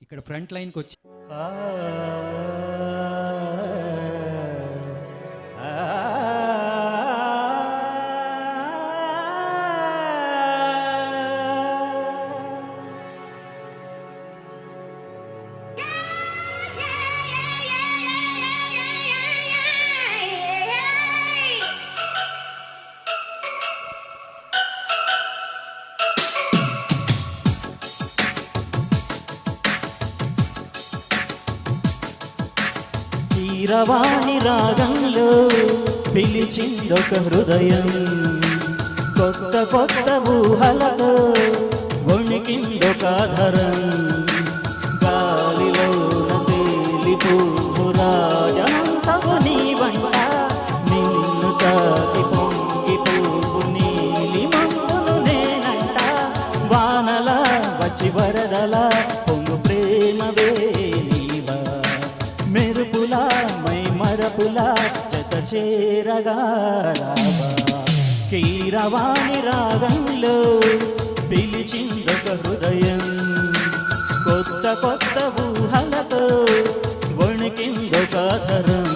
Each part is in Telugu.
ఇక్కడ ఫ్రంట్ లైన్కి వచ్చి కీరవాణి రాగంలో పిలిచిందొక హృదయం, కొత్త కొత్త ఊహలతో వణికిందొక ధరం, గాలిలో తేలిపోవు రాజహంసపు నీ వంట, నిన్ను తాకి పొంగిపోవు నీలి మందులు నేనంట, వానల వచ్చి వరదల పొంగు ప్రేమవే నీవా, మెరుపులా మై మరపులా జత చేరగా రావా, కీరవాణి రాగంలో పిలిచిందొక హృదయం, కొత్త కొత్త ఊహలతో వణికిందొక ధరం.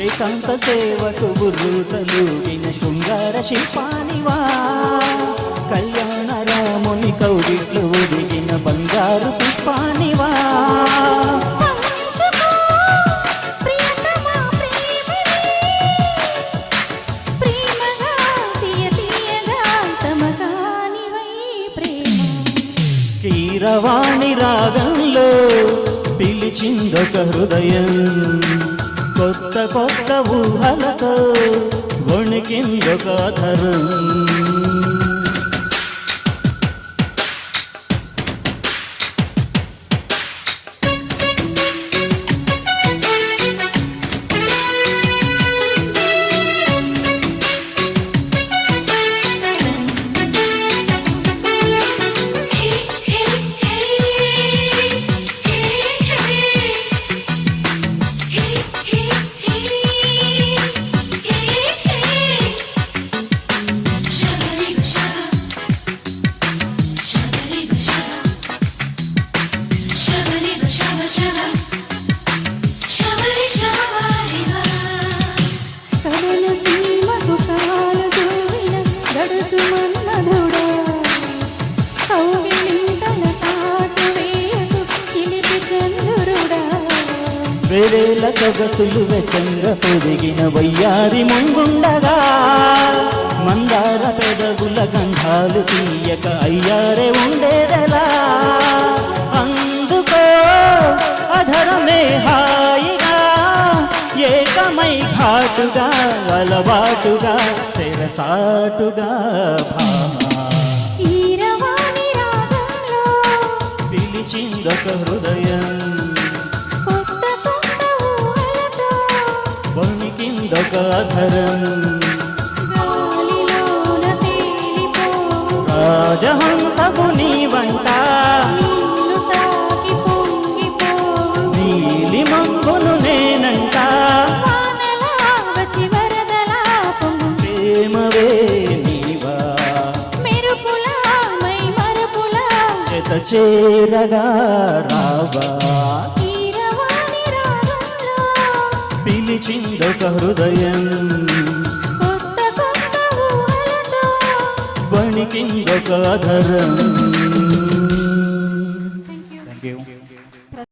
ఏకాంత సేవకు బుర్రుతలుగిన శృంగార శిల్పానివా, కళ్యాణ రాముని కౌగిట్లో ఒదిగిన బంగారు పుష్పానివా, కీరవాణి రాగంలో పిలిచిందొక హృదయం, కొత్త కొత్త ఊహలతో వణికిందొక ధరం. వేరేల సొగసులు వెచ్చంగా పొదిగిన వయ్యారి ముంగుండగా, మందార పెదవుల గంధాలు తీయక అయ్యారే ఉండేదెలా, అందుకో అధరమే హాయిగా ఏకమై ఘాటుగా అలవాటుగా తెరచాటుగా భామా, పిలిచిందొక హృదయం, వణికిందొక ధరం, రాజహంసపు నీ వంట, నీలి మంగును నేనంట, ప్రేమవే నీవా, జత చేరగా రావా, పిలిచిందొక హృదయం, వణికిందొక ధరం. Thank you.